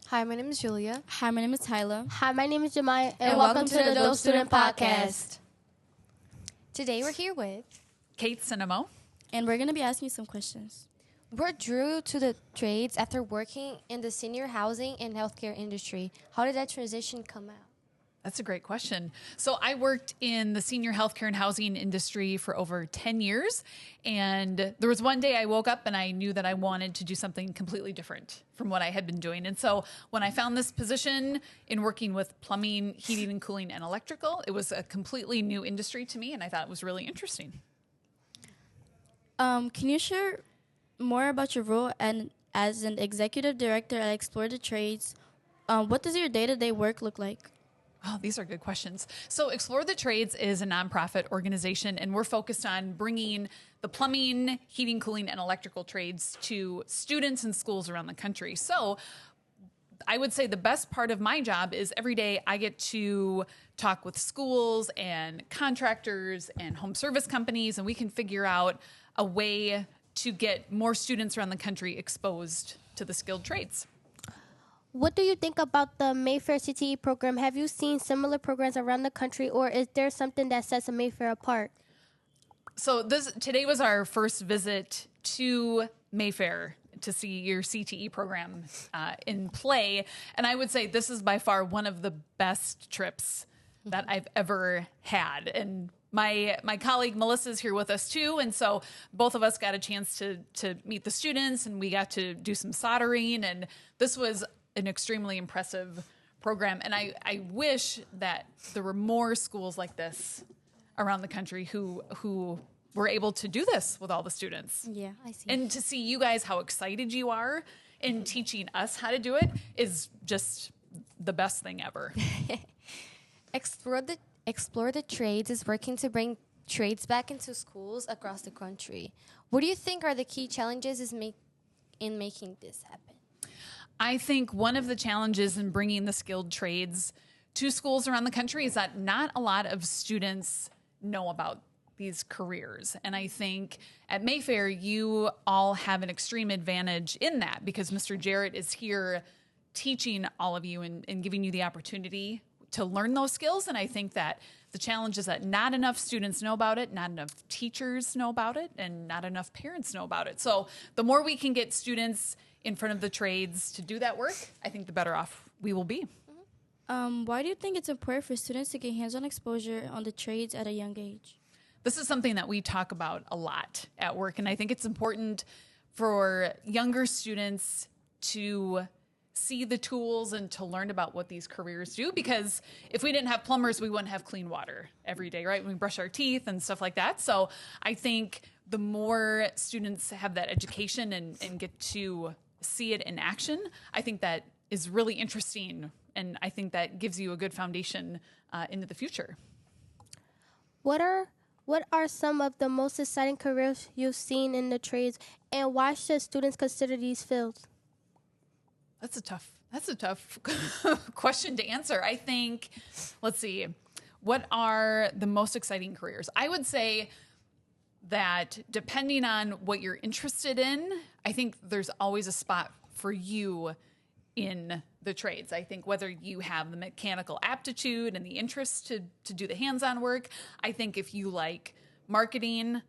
Hi, my name is Julia. Hi, my name is Tyler. Hi, my name is Jemai, and welcome to the Dope Student Podcast. Today we're here with Kate Cinnamo. And we're going to be asking you some questions. What drew to the trades after working in the senior housing and healthcare industry? How did that transition come out? That's a great question. So I worked in the senior healthcare and housing industry for over 10 years. And there was one day I woke up and I knew that I wanted to do something completely different from what I had been doing. And so when I found this position in working with plumbing, heating and cooling, and electrical, it was a completely new industry to me. And I thought it was really interesting. Can you share more about your role and as an executive director at Explore the Trades? What does your day-to-day work look like? Oh, these are good questions. So Explore the Trades is a nonprofit organization, and we're focused on bringing the plumbing, heating, cooling, and electrical trades to students and schools around the country. So I would say the best part of my job is every day I get to talk with schools and contractors and home service companies, and we can figure out a way to get more students around the country exposed to the skilled trades. What do you think about the Mayfair CTE program? Have you seen similar programs around the country, or is there something that sets a Mayfair apart? So today was our first visit to Mayfair to see your CTE program in play. And I would say this is by far one of the best trips that I've ever had. And my colleague Melissa is here with us too. And so both of us got a chance to meet the students, and we got to do some soldering. And this was an extremely impressive program. And I wish that there were more schools like this around the country who were able to do this with all the students. Yeah, I see. And to see you guys, how excited you are in teaching us how to do it is just the best thing ever. Explore the Trades is working to bring trades back into schools across the country. What do you think are the key challenges in making this happen? I think one of the challenges in bringing the skilled trades to schools around the country is that not a lot of students know about these careers. And I think at Mayfair, you all have an extreme advantage in that because Mr. Jarrett is here teaching all of you and giving you the opportunity to learn those skills. And I think that the challenge is that not enough students know about it, not enough teachers know about it, and not enough parents know about it. So the more we can get students in front of the trades to do that work, I think the better off we will be. Why do you think it's important for students to get hands-on exposure on the trades at a young age? This is something that we talk about a lot at work, and I think it's important for younger students to see the tools and to learn about what these careers do, because if we didn't have plumbers, we wouldn't have clean water every day, right? When we brush our teeth and stuff like that. So I think the more students have that education and get to see it in action, I think that is really interesting, and I think that gives you a good foundation into the future. What are some of the most exciting careers you've seen in the trades, and why should students consider these fields? That's a tough question to answer. I think, let's see, what are the most exciting careers? I would say that depending on what you're interested in, I think there's always a spot for you in the trades. I think whether you have the mechanical aptitude and the interest to do the hands-on work, I think if you like marketing,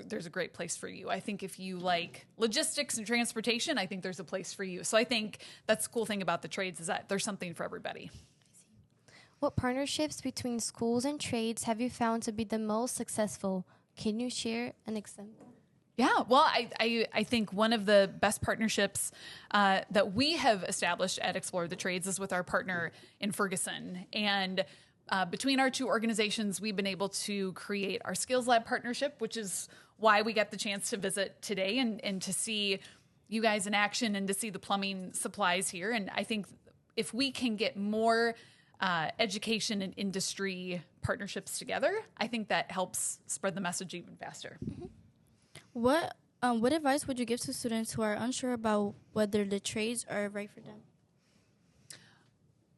there's a great place for you. I think if you like logistics and transportation, I think there's a place for you. So I think that's the cool thing about the trades is that there's something for everybody. What partnerships between schools and trades have you found to be the most successful? Can you share an example? Yeah, well, I think one of the best partnerships that we have established at Explore the Trades is with our partner in Ferguson. And between our two organizations, we've been able to create our Skills Lab partnership, which is why we got the chance to visit today and to see you guys in action and to see the plumbing supplies here. And I think if we can get more education and industry partnerships together, I think that helps spread the message even faster. Mm-hmm. What advice would you give to students who are unsure about whether the trades are right for them?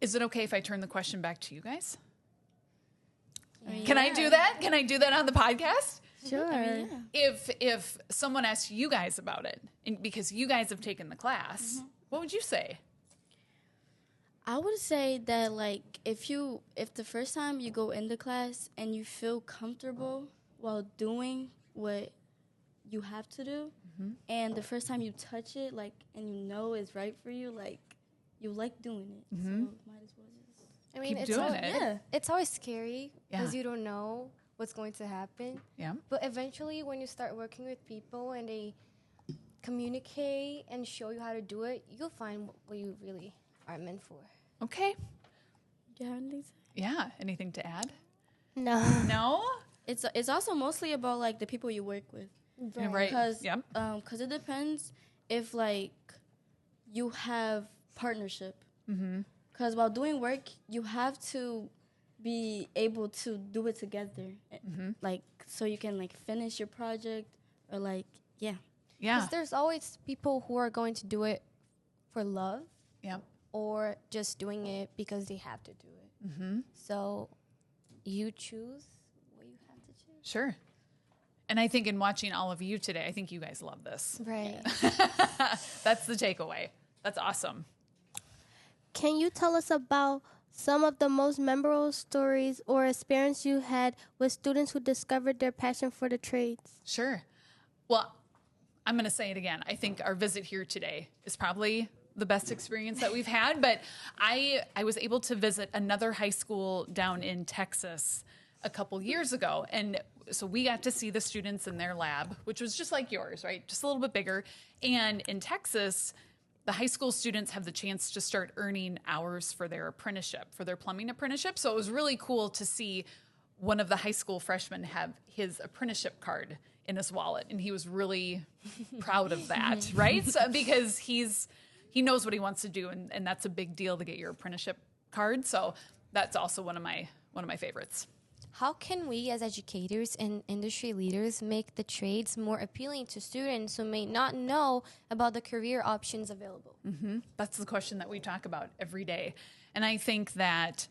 Is it okay if I turn the question back to you guys? Yeah. Can I do that? Can I do that on the podcast? Sure. Yeah. If someone asked you guys about it, and because you guys have taken the class, what would you say? I would say that like if the first time you go into class and you feel comfortable while doing what you have to do, and the first time you touch it, like, and you know it's right for you, like, you like doing it. So might as well just. I mean, Keep doing it. Yeah. It's always scary because Yeah. you don't know what's going to happen. Yeah. But eventually, when you start working with people and they communicate and show you how to do it, you'll find what you really are meant for. Okay. Do you have anything to say? Yeah. Anything to add? No. No? It's also mostly about like the people you work with. Right. Because Yep. it depends if like you have partnership. Because while doing work, you have to be able to do it together, like so you can like finish your project or like Yeah. Because there's always people who are going to do it for love Yep. or just doing it because they have to do it. So you choose what you have to choose. Sure. And I think in watching all of you today, I think you guys love this. Right. That's the takeaway. That's awesome. Can you tell us about some of the most memorable stories or experience you had with students who discovered their passion for the trades? Sure. Well, I'm going to say it again. I think our visit here today is probably the best experience that we've had. But I was able to visit another high school down in Texas a couple years ago. And so we got to see the students in their lab, which was just like yours, right? Just a little bit bigger. And in Texas, the high school students have the chance to start earning hours for their apprenticeship, for their plumbing apprenticeship. So it was really cool to see one of the high school freshmen have his apprenticeship card in his wallet. And he was really proud of that, right? So, because he knows what he wants to do, and that's a big deal to get your apprenticeship card. So that's also one of my favorites. How can we as educators and industry leaders make the trades more appealing to students who may not know about the career options available? That's the question that we talk about every day. And I think that,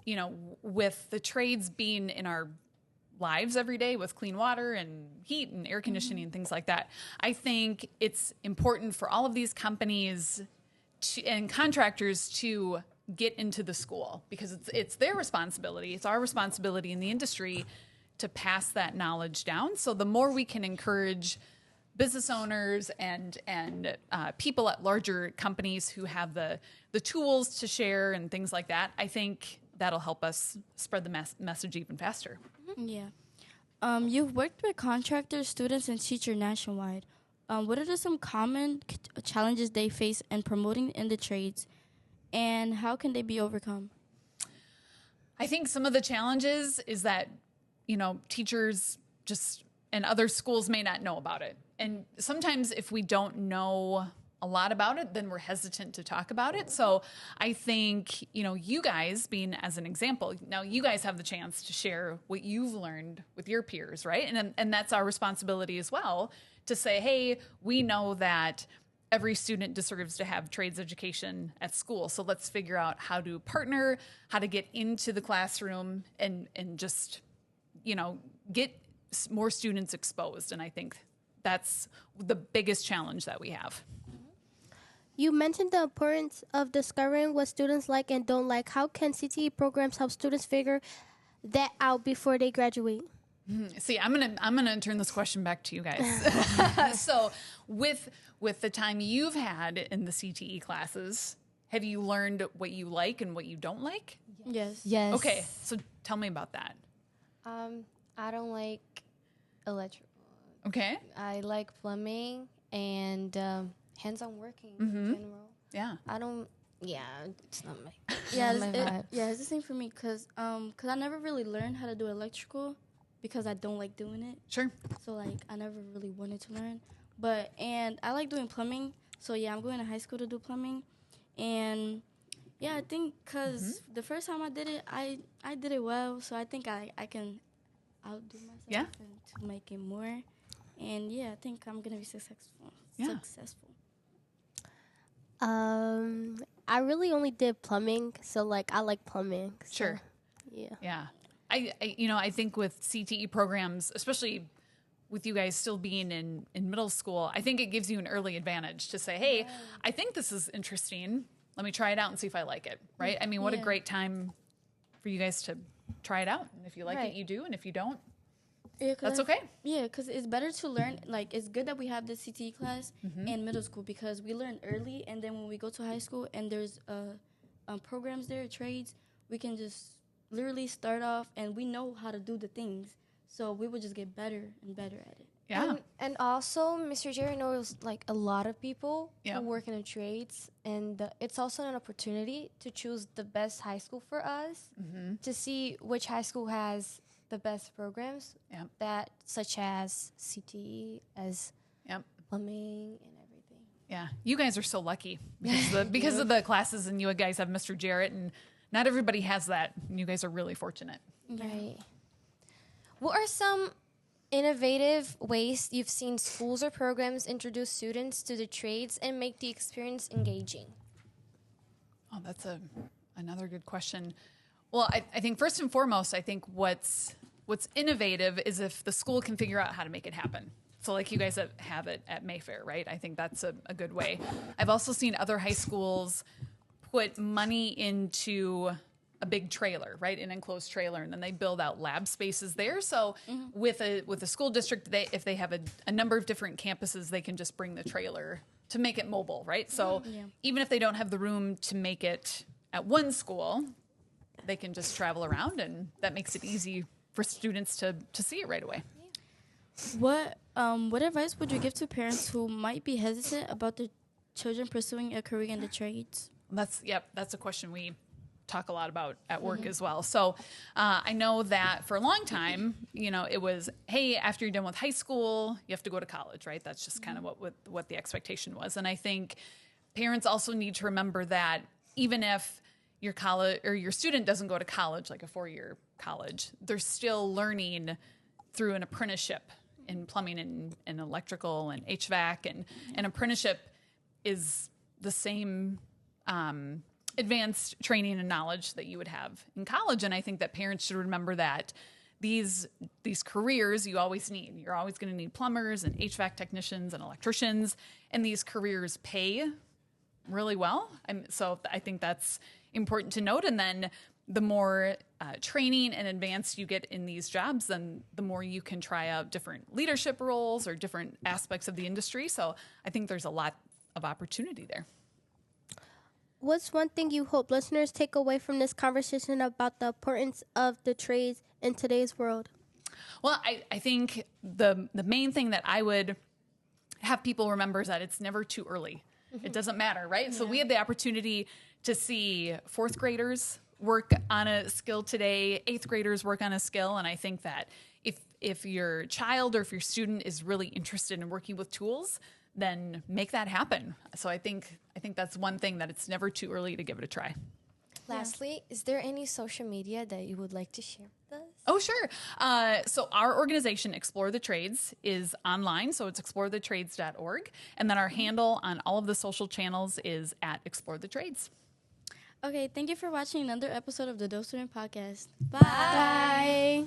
you know, with the trades being in our lives every day with clean water and heat and air conditioning and things like that, I think it's important for all of these companies and contractors to get into the school, because it's their responsibility. It's our responsibility in the industry to pass that knowledge down. So the more we can encourage business owners and people at larger companies who have the tools to share and things like that, I think that'll help us spread the message even faster. Yeah. You've worked with contractors, students, and teachers nationwide. What are some common challenges they face in promoting in the trades, and how can they be overcome? I think some of the challenges is that, you know, teachers just and other schools may not know about it. And sometimes if we don't know a lot about it, then we're hesitant to talk about it. So I think, you know, you guys being as an example, now you guys have the chance to share what you've learned with your peers, right? And that's our responsibility as well, to say, hey, we know that every student deserves to have trades education at school. So let's figure out how to partner, how to get into the classroom and just, you know, get more students exposed. And I think that's the biggest challenge that we have. You mentioned the importance of discovering what students like and don't like. How can CTE programs help students figure that out before they graduate? See, I'm gonna turn this question back to you guys. So, with the time you've had in the CTE classes, have you learned what you like and what you don't like? Yes. Yes. Okay, so tell me about that. I don't like electrical. Okay. I like plumbing and hands-on working in general. Yeah. I don't. Yeah, it's not my. Yeah, not my vibe. it's the same for me because I never really learned how to do electrical because I don't like doing it. Sure. So like I never really wanted to learn, and I like doing plumbing. So yeah, I'm going to high school to do plumbing, and yeah, I think because the first time I did it, I did it well. So I think I can outdo myself Yeah. and to make it more, and yeah, I think I'm gonna be successful. Yeah. I really only did plumbing, so like I like plumbing. So, Sure. Yeah. Yeah. I think with CTE programs, especially with you guys still being in middle school, I think it gives you an early advantage to say, hey, I think this is interesting. let me try it out and see if I like it, right? I mean, what a Yeah. great time for you guys to try it out. And if you like Right. it, you do. And if you don't, Yeah, 'cause that's okay. Yeah, because it's better to learn. Like, it's good that we have this CTE class in middle school because we learn early, and then when we go to high school and there's programs there, trades, we can just literally start off and we know how to do the things. So we will just get better and better at it. Yeah. And also, Mr. Jerry knows like a lot of people Yeah. who work in the trades, and it's also an opportunity to choose the best high school for us to see which high school has the best programs Yeah. that, such as CTE, as Yep. plumbing and everything. Yeah. You guys are so lucky because of the classes, and you guys have Mr. Jarrett, and not everybody has that. And you guys are really fortunate. Right. What are some innovative ways you've seen schools or programs introduce students to the trades and make the experience engaging? Oh, that's another good question. Well, I think first and foremost, I think what's innovative is if the school can figure out how to make it happen. So like you guys have it at Mayfair, right? I think that's a good way. I've also seen other high schools put money into a big trailer, right? An enclosed trailer, and then they build out lab spaces there. So with a school district, if they have a number of different campuses, they can just bring the trailer to make it mobile, right? So even if they don't have the room to make it at one school, they can just travel around, and that makes it easy for students to see it right away. What advice would you give to parents who might be hesitant about their children pursuing a career in the trades? That's a question we talk a lot about at work as well. So I know that for a long time, it was, hey, after you're done with high school, you have to go to college, right? That's just kind of what the expectation was. And I think parents also need to remember that even if your college or your student doesn't go to college, like a 4-year college, they're still learning through an apprenticeship in plumbing and electrical and HVAC, and an apprenticeship is the same advanced training and knowledge that you would have in college. And I think that parents should remember that these careers you always need. You're always going to need plumbers and HVAC technicians and electricians, and these careers pay really well. So I think that's important to note. And then the more training and advanced you get in these jobs, then the more you can try out different leadership roles or different aspects of the industry. So I think there's a lot of opportunity there. What's one thing you hope listeners take away from this conversation about the importance of the trades in today's world? Well, I think the main thing that I would have people remember is that it's never too early. It doesn't matter, right? Yeah. So we have the opportunity to see 4th graders work on a skill today, 8th graders work on a skill, and I think that if your child or if your student is really interested in working with tools, then make that happen. So I think that's one thing, that it's never too early to give it a try. Lastly, is there any social media that you would like to share with us? Oh, sure. So our organization, Explore the Trades, is online. So it's explorethetrades.org. And then our handle on all of the social channels is at Explore the Trades. Okay, thank you for watching another episode of the Doe Student Podcast. Bye.